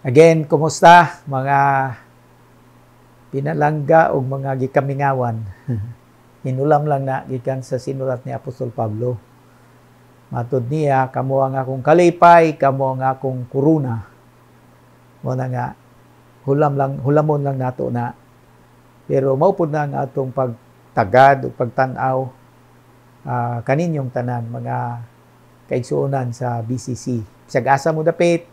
Again, kumusta mga pinalangga o mga gikamingawan? Inulam lang na gikan sa sinulat ni Apostol Pablo. Matod niya, kamo ang akong kalipay, kamo ang akong kuruna. Muna nga, hulamon lang nato na. Pero maupod na ang atong pagtagad o pagtanaw kaninyong tanan, mga kaigsuonan sa BCC. Sagasa mo dapit,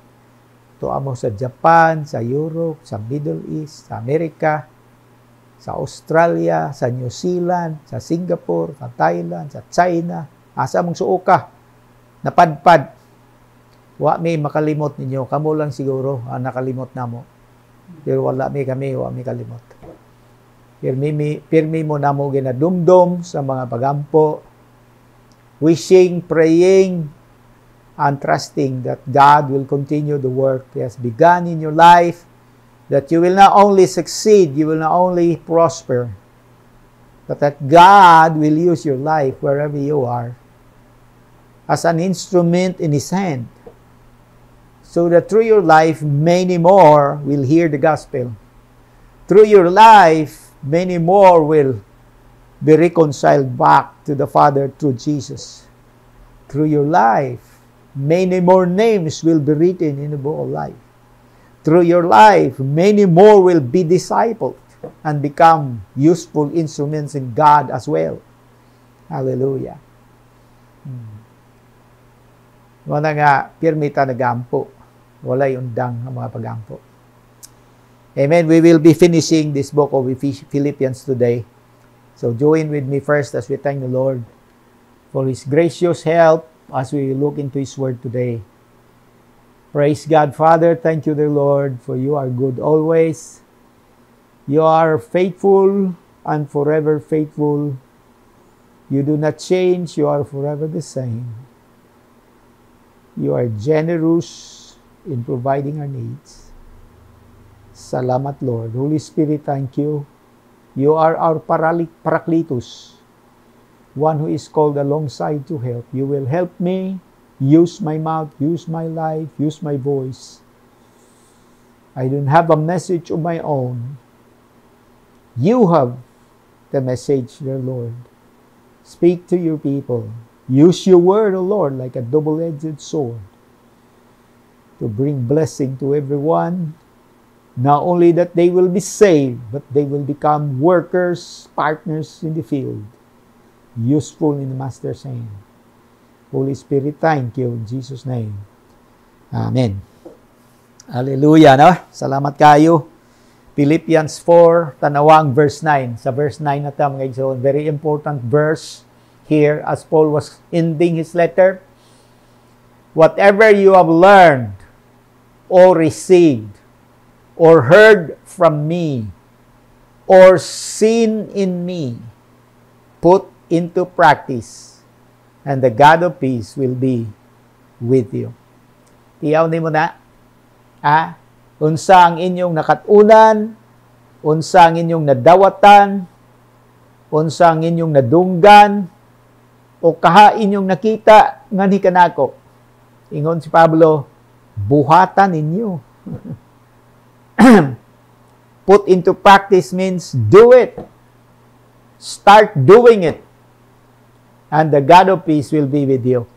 tuwa mo sa Japan, sa Europe, sa Middle East, sa Amerika, sa Australia, sa New Zealand, sa Singapore, sa Thailand, sa China, asa mong suoka, napadpad. Wa may makalimot ninyo, kamo lang siguro ang nakalimot namo. Pero wala may kami, wa may kalimot. Pirmi mo namo ginadumdum sa mga pagampo, wishing, praying, and trusting that God will continue the work He has begun in your life, that you will not only succeed, you will not only prosper, but that God will use your life wherever you are as an instrument in His hand, so that through your life, many more will hear the gospel. Through your life, many more will be reconciled back to the Father through Jesus. Through your life, many more names will be written in the book of life. Through your life, many more will be discipled and become useful instruments in God as well. Hallelujah. Wala nga, pirmita nagampo. Walay undang ang mga pagampo. Amen. We will be finishing this book of Philippians today. So join with me first as we thank the Lord for His gracious help as we look into His Word today. Praise God, Father. Thank you, dear Lord, for you are good always. You are faithful and forever faithful. You do not change. You are forever the same. You are generous in providing our needs. Salamat, Lord. Holy Spirit, thank you. You are our Parakletos, one who is called alongside to help. You will help me use my mouth, use my life, use my voice. I don't have a message of my own. You have the message, dear Lord. Speak to your people. Use your word, O Lord, like a double-edged sword to bring blessing to everyone. Not only that they will be saved, but they will become workers, partners in the field, useful in the Master's hand. Holy Spirit, thank you in Jesus' name. Amen. Hallelujah, no? Salamat kayo. Philippians 4, tanawang verse 9. Sa verse 9 na ito, mga igsoon, very important verse here as Paul was ending his letter. Whatever you have learned or received or heard from me, or seen in me, put into practice, and the God of peace will be with you. Tiyaw ni mo na, unsa ang inyong nakatunan, unsa ang inyong nadawatan, unsa ang inyong nadunggan, o kaha inyong nakita, nga ni kanako. Ingon si Pablo, buhatan ninyo. Put into practice means do it. Start doing it. And the God of peace will be with you.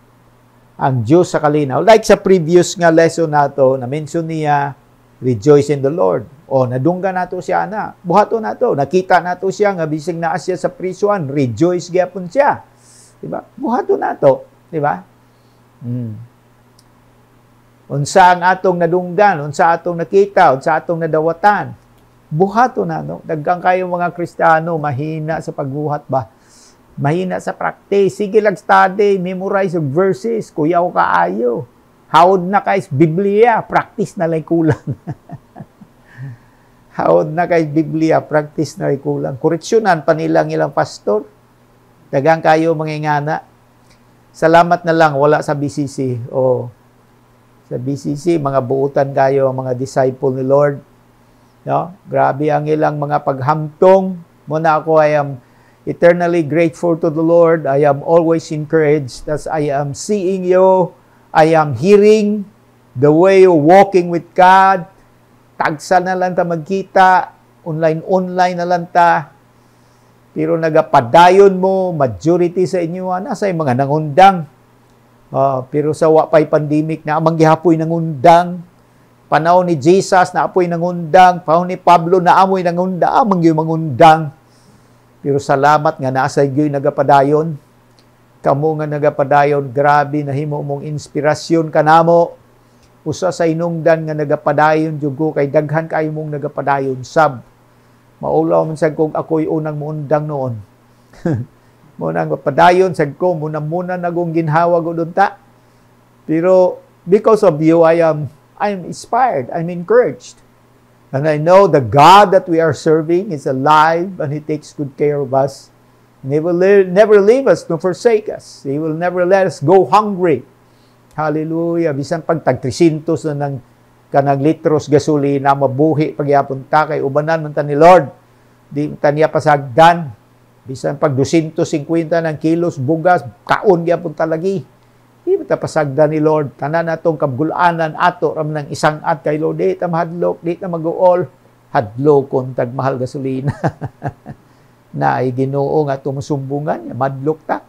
Ang Diyos sa kalinaw. Like sa previous nga lesson nato, na-mention niya, rejoice in the Lord. O, nadungga nato siya na. Buhato nato. Nakita nato siya nga bising naa siya sa prisuan. Rejoice gyapon siya. Diba? Buhato nato. Diba? Unsa ang atong nadunggan, unsa atong nakita, unsa atong nadawatan. Buhato na, no? Daggang kayo mga Kristiyano, mahina sa pagbuhat ba? Mahina sa practice. Sige lang study, memorize of verses, kuyaw kaayo. Hawod na kayo Biblia, practice na lang kulang. Hawod na kayo Biblia, practice na lang kulang. Koreksyonan pa nilang ilang pastor. Daggang kayo mangingana. Salamat na lang, wala sa BCC. Sa BCC, mga buutan kayo, mga disciple ni Lord. No? Grabe ang ilang mga paghamtong. Muna ako, I am eternally grateful to the Lord. I am always encouraged as I am seeing you. I am hearing the way you're walking with God. tagsa na lang ta magkita, online na lang ta. Pero nagapadayon mo, majority sa inyo, nasa yung mga nangundang. Pero sa wapay pandemic, na amang gihapoy nangundang. Panahon ni Jesus, na apoy nangundang. Panahon ni Pablo, na amoy nangundang. Amang yung mangundang. Pero salamat nga nasa yung nagapadayon. Kamu nga nagapadayon, grabe, nahimo mong inspirasyon ka namo. Usa sa inungdan nga nagapadayon, jugo, kay daghan kayo mong nagapadayon, sab. Maulaw man sad kung ako'y unang muundang noon. Muna nga padayon sad ko, muna nagong ginhawa ko doon ta. Pero because of you, I'm inspired, I'm encouraged. And I know the God that we are serving is alive and He takes good care of us. And He will never leave us nor forsake us. He will never let us go hungry. Hallelujah. Bisan pag tag 300 na ng kanang litros gasolina, mabuhi pagyapon ta kay ubanan man ta ni Lord. Di ta niya pasagdan. Bisan pag 250 ng kilos bugas, kaon gyapon ta lagi. Di ta pasagdan ni Lord. Tanan natong kabgulanan ato ram ng isang at kay Lord, di ta mahadlok, di ta mag-uol. Hadlokon tag mahal gasolina. Na ay Ginoo nga tumusumbungan, madlok ta.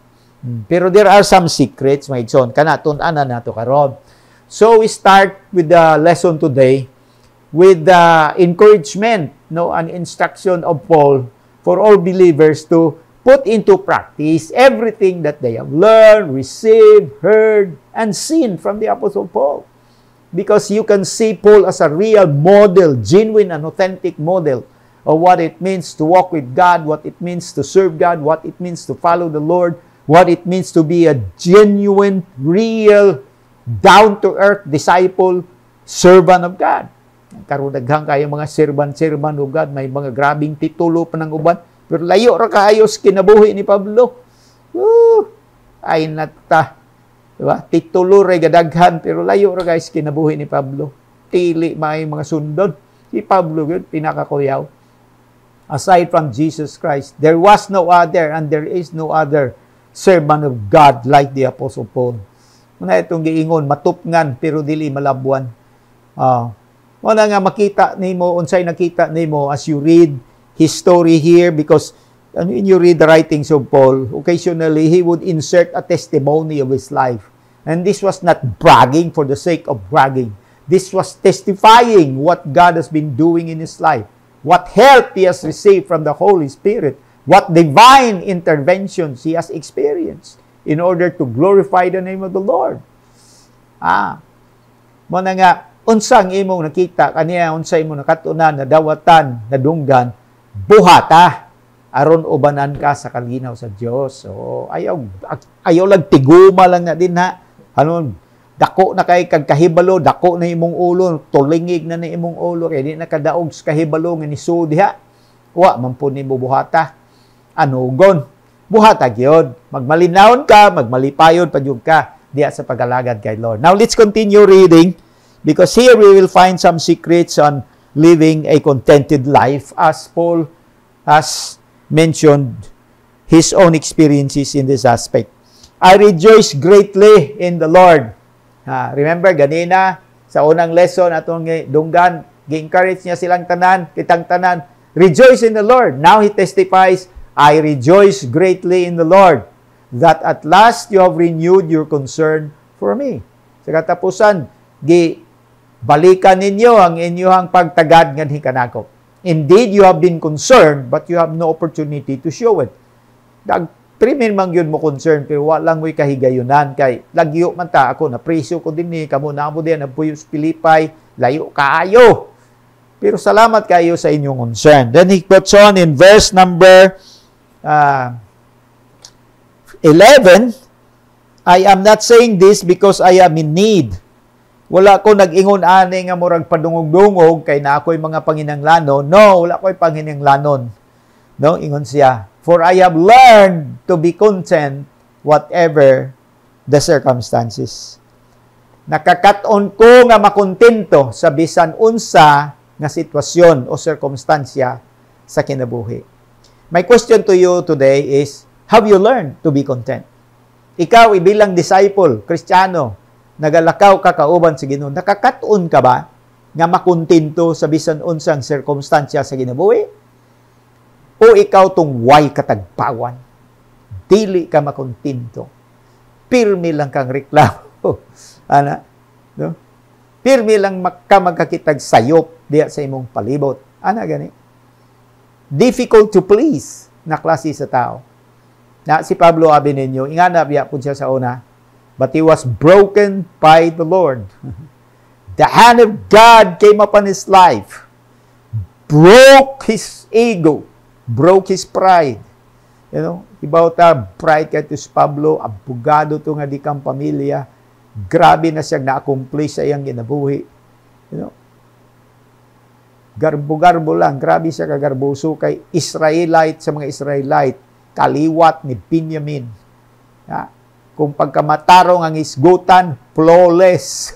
Pero there are some secrets, my son. Kanatun-anan nato karon. So we start with the lesson today with the encouragement, an instruction of Paul for all believers to put into practice everything that they have learned, received, heard, and seen from the Apostle Paul. Because you can see Paul as a real model, genuine and authentic model of what it means to walk with God, what it means to serve God, what it means to follow the Lord, what it means to be a genuine, real, down-to-earth disciple, servant of God. Karudaghan kayo mga servant of God, may mga grabing titulo pa ng uban, pero layo ra kaayos kinabuhi ni Pablo. Ay nata. Diba? Titulo ray gadaghan, pero layo ra guys kinabuhi ni Pablo. Tili may mga sundon. Si Pablo yun, pinakakuyaw. Aside from Jesus Christ, there was no other and there is no other servant of God like the Apostle Paul. Muna itong giingon, matupngan, pero dili malabuan. Muna nga makita nimo, unsay nakita nimo as you read his story here, because when you read the writings of Paul, occasionally he would insert a testimony of his life. And this was not bragging for the sake of bragging. This was testifying what God has been doing in his life, what help he has received from the Holy Spirit, what divine interventions he has experienced in order to glorify the name of the Lord. Muna nga, unsang imong nakita, kaniya unsa imong nakatunan, nadawatan, nadunggan, buhata, aron ubanan ka sa kalinaw sa Dios. So, ayaw lang tiguma lang na din ha. Dako na kay kagkahibalo, dako na imong ulo, tulingig na imong ulo, kaya di na kadaog sa kahibalo nga nisud diha. Wa man po nimo buhata. Anugon. Buhata gyud. Magmalinawon ka, magmalipayon pa jud ka diha sa pagalagad kay Lord. Now let's continue reading, because here we will find some secrets on living a contented life, as Paul has mentioned his own experiences in this aspect. I rejoice greatly in the Lord. Remember, ganina, sa unang lesson, atong dunggan, gi-encourage niya silang tanan, kitang tanan, rejoice in the Lord. Now he testifies, I rejoice greatly in the Lord, that at last you have renewed your concern for me. Sa katapusan, balikan ninyo ang inyong pagtagad ngadhi kanako. Indeed, you have been concerned, but you have no opportunity to show it. Primin man yun mo concern, pero walang mo'y kahigayunan kay lagyo man ta ako, na presyo ko din ni, kamo na mo din, nagpuyo sa Pilipay, layo kaayo. Pero salamat kayo sa inyong concern. Then he puts on in verse number 11, I am not saying this because I am in need. Wala ko nag-ingon ani nga murag padungog-dungog kay na ako'y mga panginanglanon. No, wala ko'y panginanglanon. No, ingon siya. For I have learned to be content whatever the circumstances. Nakakaton ko nga makontento sa bisan unsa nga sitwasyon o circumstansya sa kinabuhi. My question to you today is, have you learned to be content? Ikaw, bilang disciple, Kristiyano, nagalakaw ka kauban sa Ginoo, nakakatuon ka ba nga makuntinto sa bisan unsang sirkumstansya sa kinabuhi, o ikaw tong way katagpawan, dili ka makuntinto, pirmi lang kang reklamo, ana, no? Pirmi lang ka magkakitag sayop diya sa imong palibot, ana gani. Difficult to please na klase sa tao. Na si Pablo abi ninyo, ingana biya pud siya sa una, but he was broken by the Lord. The hand of God came upon his life, broke his ego, broke his pride. You know, about pride kay si Pablo, abogado to nga di kang pamilya, grabe na siya na-accomplish sa iyang ginabuhi. You know, garbo-garbo lang, grabe siya kagarboso kay Israelite sa mga Israelite, kaliwat ni Benjamin. Ya, kung pagkamatarong ang isgutan, flawless.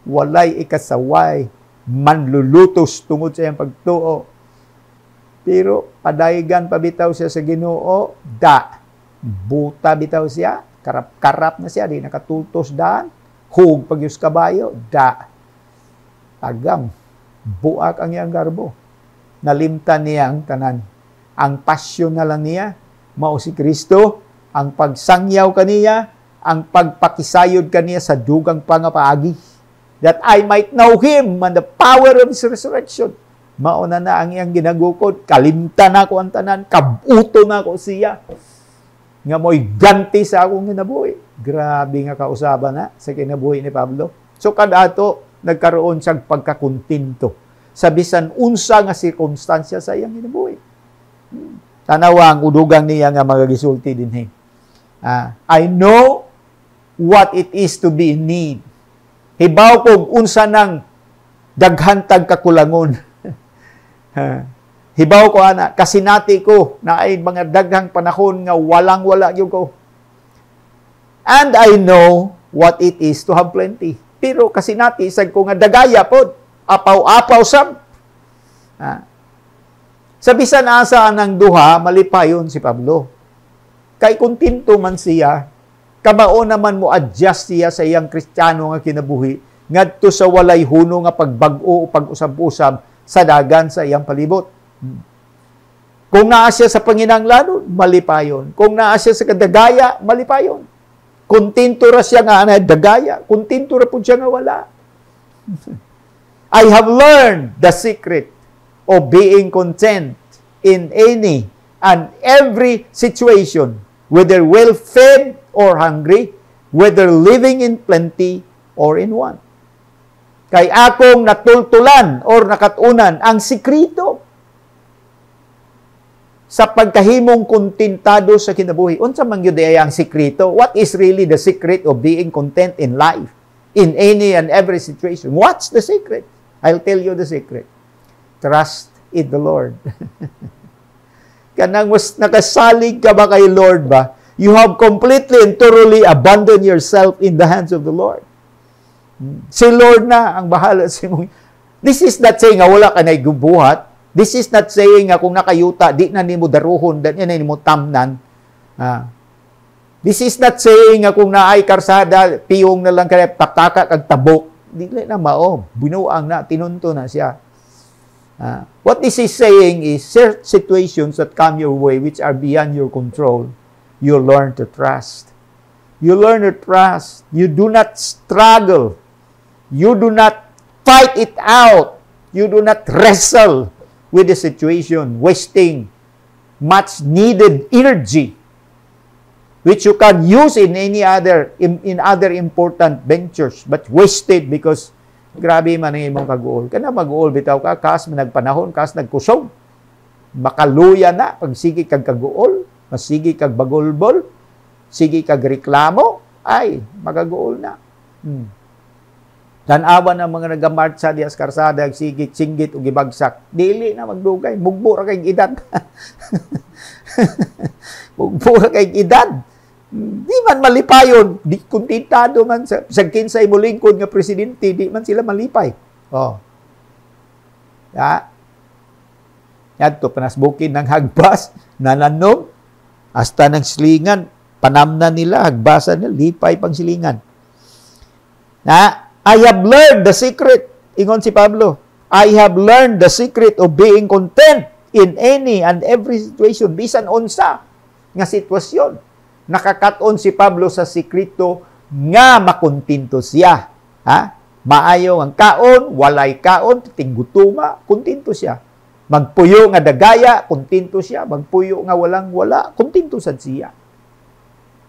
Walay ikasaway, manlulutos tungod sa iyang pagtuo. Pero padaygan pa bitaw siya sa Ginoo, buta bitaw siya, karap-karap na siya, di nakatultos daan, hug pagyus kabayo, agam, buak ang iyang garbo. Nalimtan niya ang tanan. Ang pasyon na lang niya, mao si Kristo, ang pagsangyaw kaniya, ang pagpakisayod kaniya sa dugang pangapaagi, that I might know Him and the power of His resurrection. Mauna na ang iyang ginagukod, kalimtan ako ang tanan, kabuto na ako siya, nga mo'y ganti sa akong kinabuhi. Grabe nga kausaban na sa kinabuhi ni Pablo. So kadato, nagkaroon siyang pagkakuntinto sa bisan unsa nga sirkumstansya sa iyang kinabuhi. Tanawa ang udugang niya nga magagisulti din. I know what it is to be in need. Hibaw kong unsa nang daghantag kakulangon. Hibaw ko ana, kasinati ko na ay mga daghang panahon nga walang-wala yung ko. And I know what it is to have plenty. Pero kasinati, isag ko nga dagaya po, apaw-apaw sab. Sa bisan asa ng duha, malipayon si Pablo. Kay kuntinto man siya, kamao naman mo adjust siya sa iyang Kristiyano nga kinabuhi, ngadto sa walay huno nga pagbag-o o pag-usab-usab sa dagan sa iyang palibot. Kung naa siya sa panginahanglanon, malipayon. Kung naa siya sa kadagaya, malipayon. Kuntinto ra siya nga na dagaya, kuntinto ra pud siya nga wala. I have learned the secret of being content in any and every situation, whether well-fed or hungry, whether living in plenty or in want. Kay akong natultulan or nakatunan ang sikrito sa pagkahimong kontentado sa kinabuhi. Unsa man gyud ang sikrito? What is really the secret of being content in life, in any and every situation? What's the secret? I'll tell you the secret. Trust in the Lord. Kanang mas nakasalig ka ba kay Lord ba? You have completely and thoroughly abandoned yourself in the hands of the Lord. Si Lord na ang bahala sa imong. This is not saying nga wala ka na gubuhat. This is not saying nga kung nakayuta, di na nimo daruhon, di na nimo tamnan. This is not saying nga kung naay karsada, piyong na lang kaya pataka kag tabok. Di na mao. Binuang na, tinunto na siya. What this is saying is, certain situations that come your way which are beyond your control, you learn to trust. You learn to trust. You do not struggle. You do not fight it out. You do not wrestle with the situation, wasting much needed energy, which you can use in any other, in other important ventures, but wasted because grabe man ang imong kag-uol. Kana mag-uol bitaw ka, kas nagpanahon, kas nagkusog. Makaluya na, pag sige kag kag-uol, masige kag bagulbol, sige kag reklamo, ay, magaguol na. Tanawa ng mga nagamartsa di askarsada, sige, singgit o gibagsak. Dili na magdugay, mugbo ra kay edad. Mugbo ra kay edad. Di man malipayon, di kontentado man sa kinsay mo lingkod nga presidente, di man sila malipay. Yadto panasbukin ng hagbas, nananom, hasta ng silingan, panamna nila, hagbasan nila, lipay pang silingan. I have learned the secret Ingon si Pablo, I have learned the secret of being content in any and every situation, bisan unsa nga sitwasyon. Nakakaton si Pablo sa sikrito nga makontento siya. Ha? Maayo ang kaon, walay kaon, tinggutuma, kontento siya. Magpuyo nga dagaya, kontento siya. Magpuyo nga walang wala, kontento sad siya.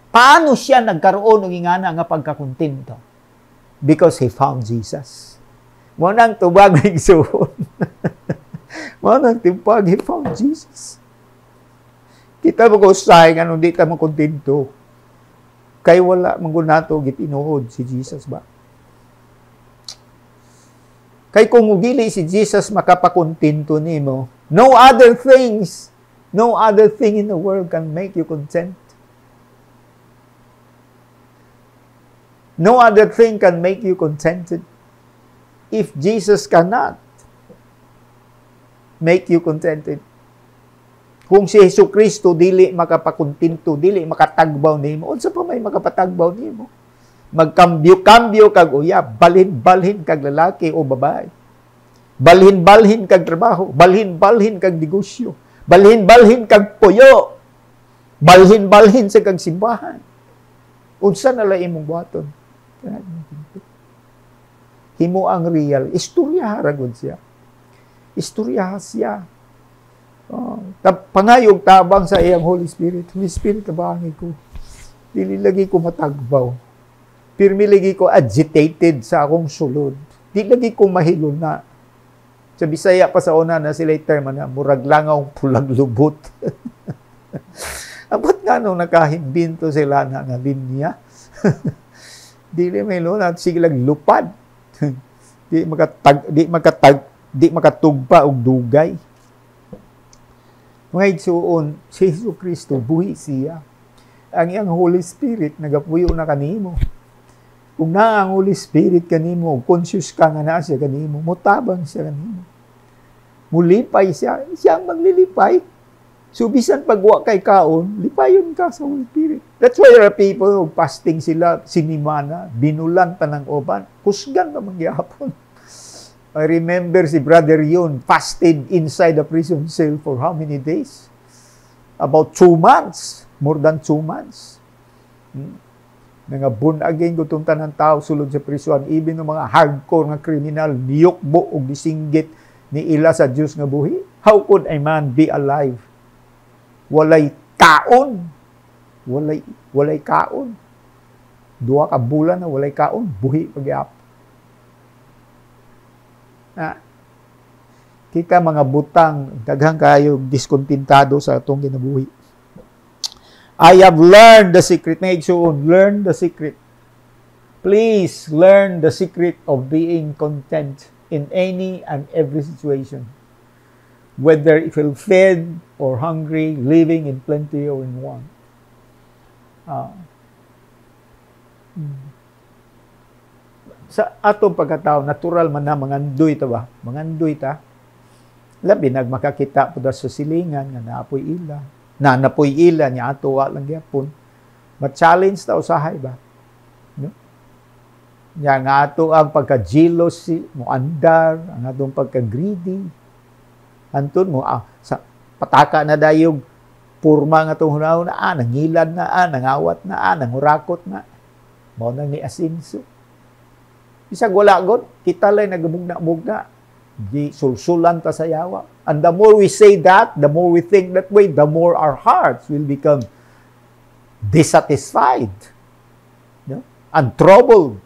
Paano siya nagkaroon ng ingana nga pagkakontento? Because he found Jesus. Mo nang tubag ng igsoon. Mo nang timpag, he found Jesus. Kita mo ko usay nga nung di ta mo kontento. Kay wala manggunato gitinuod si Jesus ba? Kay kung ugili si Jesus makapakontento nimo, no other thing in the world can make you content. No other thing can make you contented. If Jesus cannot make you contented. Kung si Jesucristo dili makapakontento, dili makatagbaw nimo, unsa pa may makapatagbaw nimo? Magkambyo-kambyo kag uyab, balhin-balhin kag lalaki o babae. Balhin-balhin kag trabaho, balhin-balhin kag negosyo, balhin-balhin kag puyo, balhin-balhin sa kag simbahan. Unsa na lang imong buhaton? Himo ang real. Istorya haragod siya. Istorya siya. Pangayog tabang sa iyang Holy Spirit. Holy Spirit, tabangi ko. Dili lagi ko matagbaw. Pirmi lagi ko agitated sa akong sulod. Dili lagi ko mahilo na. Sa Bisaya pa sa una na sila term na murag langaw pulag lubot. Abot nga nung nakahimbinto sila na linya. Dili may luna sige lupad. di makatugpa og dugay. Mga igsuon, si Jesucristo buhi siya. Ang iyang Holy Spirit nagapuyo na kanimo. Kung na ang Holy Spirit kanimo, conscious ka nga na siya kanimo, mutabang siya kanimo. Mulipay siya, siya ang maglilipay. So, bisan pagwa kay kaon, lipayon ka sa Holy Spirit. That's why there are people who fasting sila, sinimana, binulan pa ng oban, kusgan pa mangyapon. I remember si Brother Yun fasted inside the prison cell for how many days? About 2 months. More than 2 months. Nangabun again gutong tanang tao sulod sa prison. Even ng mga hardcore nga kriminal, niyukbo o gisinggit ni ila sa Diyos nga buhi. How could a man be alive? Walay kaon. Walay kaon. 2 ka bulan na walay kaon, buhi pagyap. Kita mga butang, daghang kayo diskontentado sa atong kinabuhi. I have learned the secret. May igsoon, learn the secret. Please learn the secret of being content in any and every situation. Whether you feel fed or hungry, living in plenty or in want. Sa atong pagkatao, natural man na mangandoy ta ba? Mangandoy ta. Labi nagmakakita po sa silingan nga naapoy ila. Na napoy ila niya ato wa lang gyapon. Ma-challenge ta usahay ba? No? Nya nga ato ang pagka-jealousy, mo andar, ang atong pagka-greedy. Anton mo sa pataka na dayog purma nga atong hunaw na nangilad na nangawat na nangurakot na. Mao nang ni asinso. Bisag wala god, kita lang nagmugna-mugna. Di sulsulan ta sa yawa. And the more we say that, the more we think that way, the more our hearts will become dissatisfied. No? And troubled.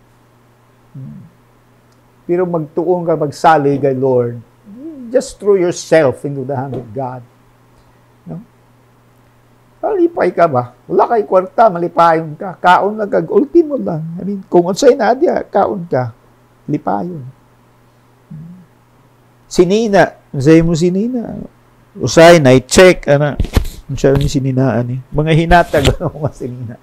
Pero magtuon ka, magsali kay Lord, just throw yourself into the hand of God. No? Malipay ka ba? Wala kay kwarta, malipayon ka. Kaon lang kag ultimo lang. I mean, kung unsay na diya, kaon ka. Lipayon. Sinina, unsay mo sinina? Usay na i-check ana. Unsay ni sininaan ni? Mga hinatag mga sinina.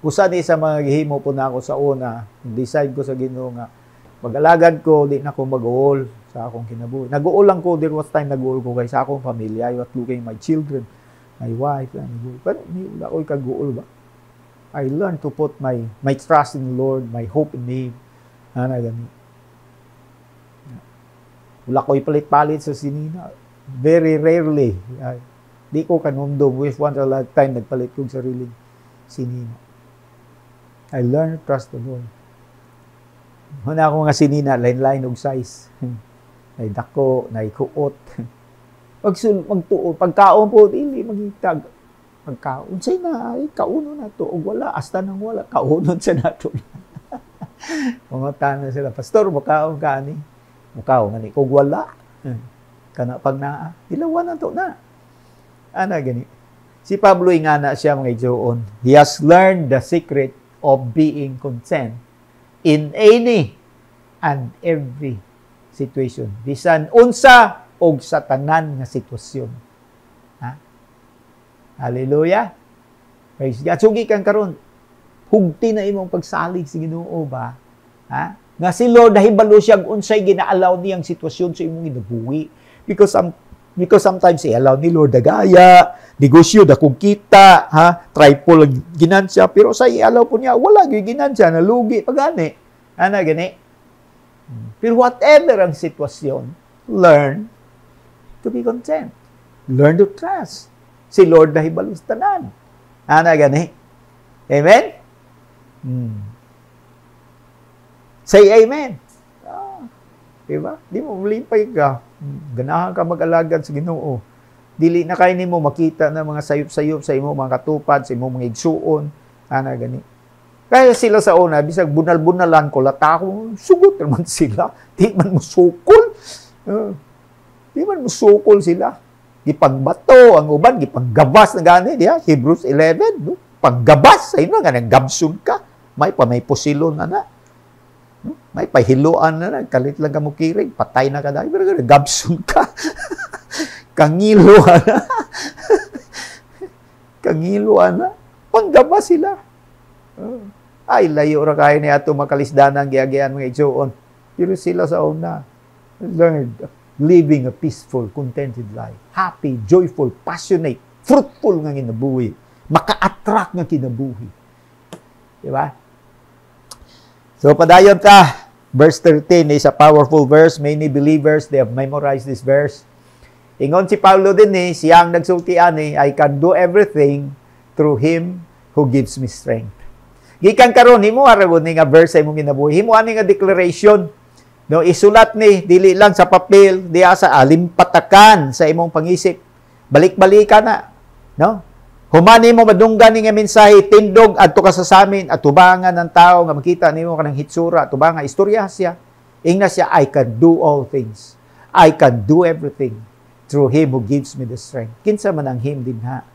Usa ni sa mga gihimo po na ako sa una, decide ko sa Ginoo nga mag-alagad ko, di na ako mag-uol sa akong kinabuhi. Nag-uol lang ko, there was time nag-uol ko kay sa akong pamilya. I was looking my children, my wife, and but wala ko'y kag-uol ba? I learned to put my trust in the Lord, my hope in Him. Ana gani. Wala ko'y palit-palit sa sinina. Very rarely. Di ko kanumdum. With once a lifetime, nagpalit kong sariling sinina. I learned to trust the Lord. Huna ako nga sinina, line-line og size. Nay dako, nay kuot. Pagkaon po, dili magitag. Pagkaon say na, ay kauno na to. Og wala, hasta nang wala, kaunon sa nato. Mga tanong sila, Pastor, makaon ka ni? Makaon nga ni, kung wala. Kana pag naa, dilawan na to na. Ana gani. Si Pablo nga na siya mga igsoon. He has learned the secret of being content in any and every situation. Bisan unsa og sa tanan nga sitwasyon. Ha? Hallelujah. Praise God. Sugi kang karon. Hugti na imong pagsalig sa Ginoo ba? Ha? Nga si Lord nahibalo siya unsay ginaalaw niyang sitwasyon sa imong ginabuhi. Because sometimes i-allow ni Lord dagaya, negosyo dakong kita, ha? Triple ginansya, pero sa i-allow po niya wala gyud ginansya, nalugi pagani. Ana gani? Pero whatever ang sitwasyon, learn to be content. Learn to trust. Si Lord nahibalo sa tanan. Ana gani? Amen? Say amen. Diba? Di mo malipay ka. Ganahan ka mag-alagad sa Ginoo. Dili na kayo nimo makita na mga sayop-sayop sa imo mga katupad, sa imo mga igsuon. Ana gani. Kaya sila sa una, bisag bunal-bunalan ko, latako, sugot naman sila. Di man mo sukol. Di man mo sukol sila. Gipagbato, ang uban, gipanggabas na gani. Diya, Hebrews 11, no? Paggabas, ayun na nga, naggabsun ka. May pusilon na na. May pahiluan na na. Kalit lang ka mo kirig, patay na ka dahil. Pero naggabsun ka. Kangiluan na. Kangiluan na. Panggabas sila. Ay, layo ra kayo niya ito makalisdanan giagian mga igsoon. Pero sila sa una, learned living a peaceful, contented life. Happy, joyful, passionate, fruitful nga kinabuhi. Maka-attract nga kinabuhi. Diba? So, padayon ka. Verse 13 is a powerful verse. Many believers, they have memorized this verse. Ingon si Paulo din siyang nagsultian I can do everything through Him who gives me strength. Gikan karon himo aragon ni nga verse sa imong ginabuhi. Himo ani nga declaration. No, isulat ni dili lang sa papel, diha sa alimpatakan sa imong pangisip. Balik-balikan na, no? Humani mo madunggan ni nga mensahe tindog adto ka sa samin at tubangan ng tao nga makita nimo kanang hitsura, tubangan istorya siya. Ingna siya, I can do all things. I can do everything through Him who gives me the strength. Kinsa man ang Him din ha?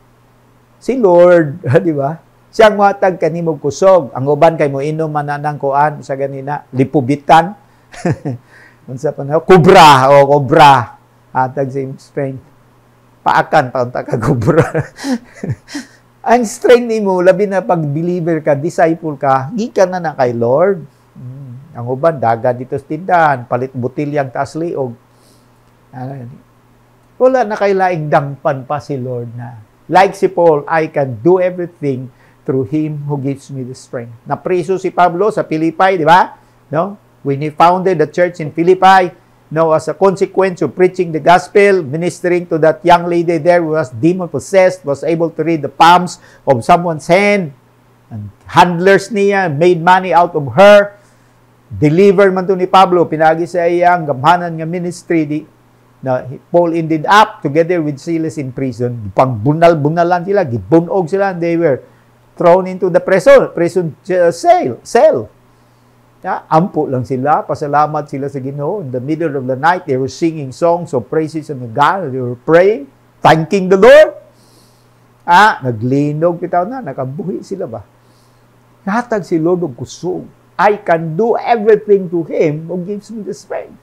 Si Lord, di ba? Siyang matag kanimog kusog. Ang uban kay mo inom mananang kuan sa ganina, lipubitan. Unsa pa na? Kubra. Atag sa strength. Paakan pa unta ka kubra. Ang strength nimo labi na pag believer ka, disciple ka, gikan na kay Lord. Ang uban daga dito sa tindahan, palit botilyang taas liog. Wala na kay laing dangpan pa si Lord na. Like si Paul, I can do everything through Him who gives me the strength. Napriso si Pablo sa Philippi, di ba? No? When he founded the church in Philippi, no, as a consequence of preaching the gospel, ministering to that young lady there who was demon-possessed, was able to read the palms of someone's hand, and handlers niya made money out of her. Delivered man to ni Pablo, pinagi sa iyang gamhanan nga ministry, na Paul ended up together with Silas in prison. Pangbunal-bunalan sila, gibunog sila, and they were thrown into the prison cell. Yeah, ampo lang sila, pasalamat sila sa Ginoo. In the middle of the night, they were singing songs of praises unto God. They were praying, thanking the Lord. Naglinog bitaw na, nakabuhi sila ba? Hatag si Lord og kusog. I can do everything to Him who gives me the strength.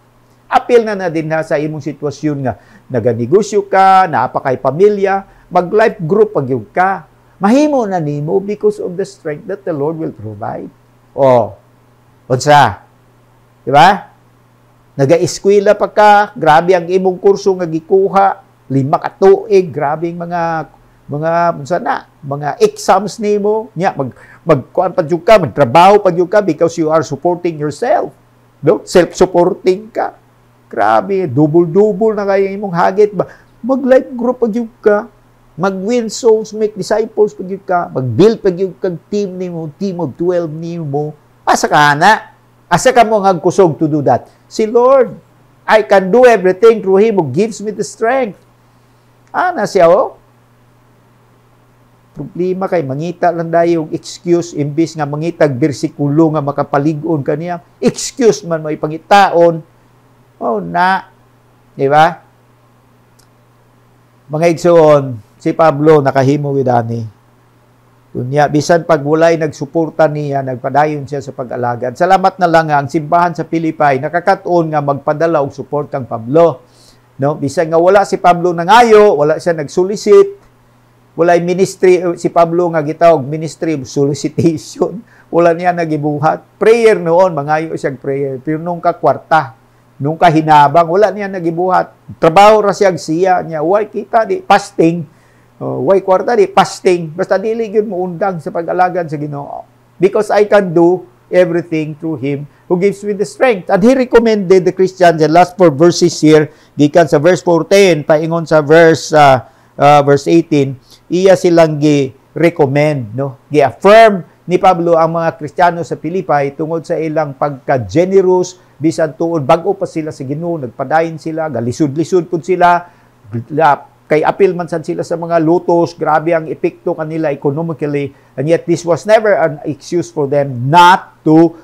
Apil na din sa imong sitwasyon nga naganegosyo ka, naapa kay pamilya, mag-life group pagyud ka. Mahimo na nimo because of the strength that the Lord will provide. Unsa? Di ba? Naga-eskwela pa ka, grabe ang imong kurso nga gikuha, 5 ka tuig, grabe ang mga exams nimo. Nya magkuan pa jud ka, magtrabaho pa jud ka because you are supporting yourself. No? Self-supporting ka. Grabe, double-double na kaya imong hagit ba? Mag-life group pa jud ka. Mag-win souls, make disciples pa jud ka. Mag-build pa jud kag team nimo, team of 12 nimo. Asa ka na? Asa ka mo hagkusog to do that? Si Lord, I can do everything through Him who gives me the strength. Ana siya, oh. Problema kay mangita lang dayo yung excuse imbis nga mangitag bersikulo nga makapalig-on kaniya. Excuse man may pangitaon. Oh na. Di ba? Mga igsoon, si Pablo nakahimo with ani. Kunya bisan pag walay nagsuporta niya, nagpadayon siya sa pag-alagad. Salamat na lang nga ang simbahan sa Pilipay nakakatuon nga magpadala og suportang Pablo. No, bisan nga wala si Pablo nangayo, wala siya nagsolicit, wala ministry si Pablo nga gitawag ministry of solicitation. Wala niya nagibuhat. Prayer noon, mangayo siya prayer. Pero nung kakwarta, nung kahinabang, wala niya nagibuhat. Trabaho ra siya niya. Why kita di fasting? Why kwarta di fasting? Basta dili gyud mo undang sa pag-alagad sa Ginoo. Because I can do everything through Him who gives me the strength. And He recommended the Christians, the last 4 verses here, gikan sa verse 14, paingon sa verse 18, iya silang gi-recommend, no? Gi-affirm ni Pablo ang mga Kristiyano sa Pilipay tungod sa ilang pagka-generous, bisan tuod bago pa sila sa Ginoo, nagpadayon sila, galisod-lisod pud sila, kay apil man sad sila sa mga lutos, grabe ang epekto kanila economically, and yet this was never an excuse for them not to,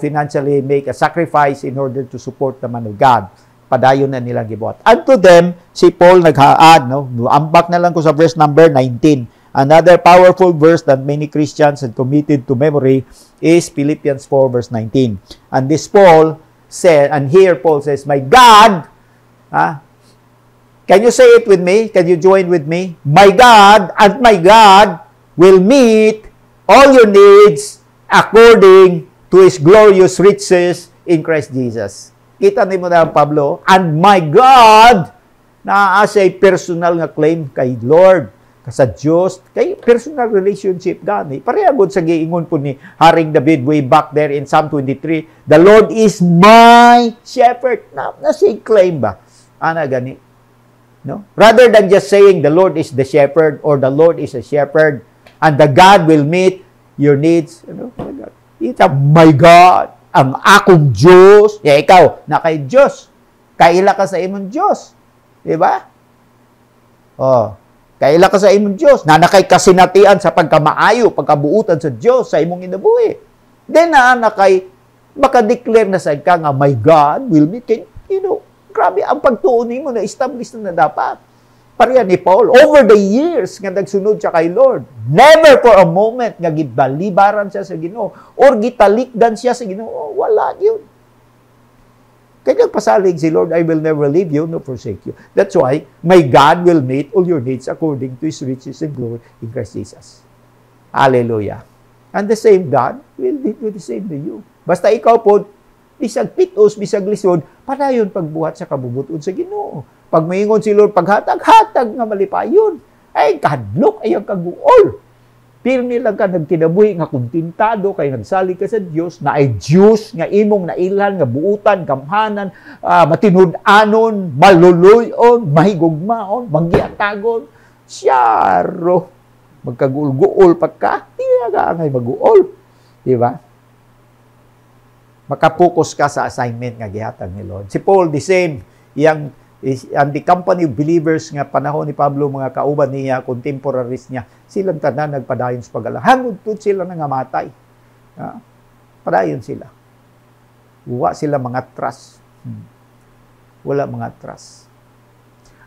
financially make a sacrifice in order to support the man of God. Padayon na nila gibuhat. And to them, si Paul naghaad, no? Ambak na lang ko sa verse number 19. Another powerful verse that many Christians had committed to memory is Philippians 4 verse 19. And this Paul said, and here Paul says, my God, can you say it with me? Can you join with me? My God and my God will meet all your needs according to His glorious riches in Christ Jesus. Kita ni mo na Pablo, and my God, naa siya personal nga claim kay Lord, sa Diyos, kay personal relationship gani. Parehagod sa giingon po ni Haring David way back there in Psalm 23, the Lord is my shepherd. Na siya claim ba? Ana gani. No? Rather than just saying the Lord is the shepherd or the Lord is a shepherd and the God will meet your needs. Ito, my God, ang akong Diyos. Ikaw, na kay Diyos. Kaila ka sa imong Diyos. Diba? Kaila ka sa imong Diyos. Na nakay kasinatian sa pagkamaayo, pagkabuutan sa Diyos, sa imong inabuhi. Then na kay, baka declare na sa ka nga, my God will meet you. Grabe, ang pagtuunin mo na-establish na dapat. Pareha ni Paul, over the years nga nagsunod siya kay Lord, never for a moment nga gibalibaran siya sa Ginoo or gitalikdan siya sa Ginoo. Wala yun. Kaya nagpasalig si Lord, I will never leave you nor forsake you. That's why, my God will meet all your needs according to His riches and glory in Christ Jesus. Hallelujah. And the same God will do the same to you. Basta ikaw po, bisag pitos, bisag lisod, padayon pagbuhat sa kabubuton sa Ginoo. Pag maingon si Lord, paghatag-hatag nga malipayon, ay kadlok ay ang kaguol. Pirmi lang ka nagkinabuhi nga kontintado kay nagsali ka sa Dios na ay Diyos nga imong nailan nga buutan, kamhanan, matinud-anon, maluluyon, mahigugmaon, manggiatagon, siyaro. Magkaguol-guol pagka, hindi nga angay maguol. Diba? Makapokus ka sa assignment nga gihatag ni Lord. Si Paul, the same. And the company of believers nga panahon ni Pablo, mga kauban niya, contemporaries niya, silang tanan nagpadayon sa pag-alagad. Hangod po sila nangamatay. Padayon sila. Wala sila mga trust. Wala mga trust.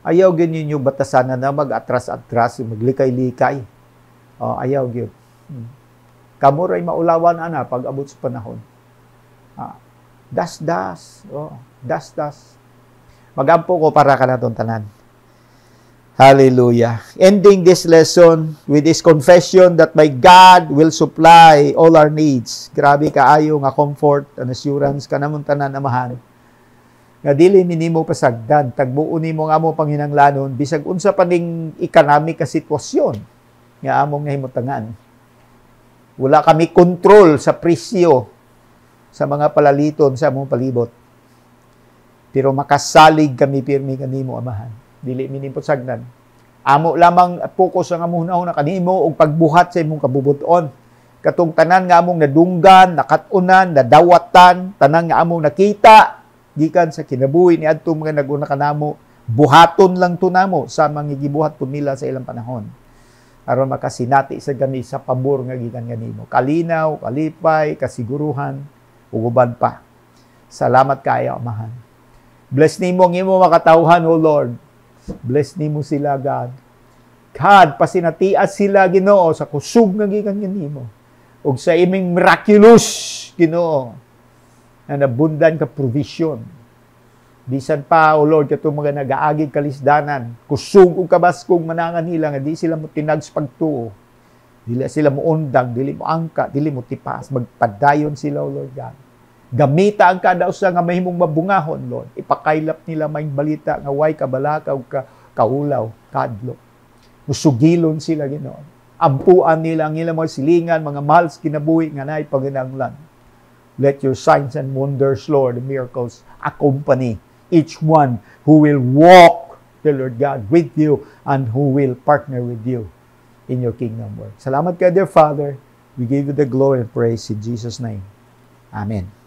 Ayaw ganyan yung batasan na mag-atras-atras, maglikay-likay. Ayaw yun. Kamuray maulawan ana pag abot sa panahon. Das-das. Das-das. Magampo ko para ka na itong tanan. Hallelujah. Ending this lesson with this confession that my God will supply all our needs. Grabe kaayo nga comfort and assurance ka namon tanan amahan. Nga dili nimo pasagdan, tagbuo nimo nga mo panghinanglanon bisag unsa pa ning economic ka sitwasyon nga among nahimutangan. Wala kami kontrol sa presyo sa mga palaliton sa among palibot. Pero makasalig kami pirmi kanimo, Amahan. Dili minimpot sagdan. Amo lamang focus ang among hunahuna kanimo og pagbuhat sa imong kabubuton. Katong tanan nga among nadunggan, nakatunan, nadawatan, tanan nga among nakita gikan sa kinabuhi ni adto mga naguna kanamo, buhaton lang to namo sa mga gibuhat pud nila sa ilang panahon. Aron makasinati sa gani sa pabor nga gikan kanimo. Kalinaw, kalipay, kasiguruhan, ug uban pa. Salamat kaayo, Amahan. Bless nimo ang imo makatawhan, O Lord. Bless nimo sila, God. God, pasinatias sila, Ginoo, sa kusog nga gikan kanimo. Ug sa iming miraculous, Ginoo, na nabundan ka provision. Bisan pa, O Lord, katong mga nagaagig kalisdanan, kusog ug kabaskog manangan nila nga di sila mo tinags pagtuo. Dili sila mo undang, dili mo angka, dili mo tipas, magpadayon sila, O Lord God. Gamita ang kada usa nga mahimong mabungahon, Lord. Ipakailap nila may balita nga way kabalakaw kaulaw, kadlo. Musugilon sila, Ginoo. Ampuan nila ang ilang mga silingan, mga mahal sa kinabuhi nga naay panginahanglan. Let your signs and wonders, Lord, and miracles accompany each one who will walk, the Lord God, with you and who will partner with you in your kingdom work. Salamat ka, dear Father. We give you the glory and praise in Jesus' name. Amen.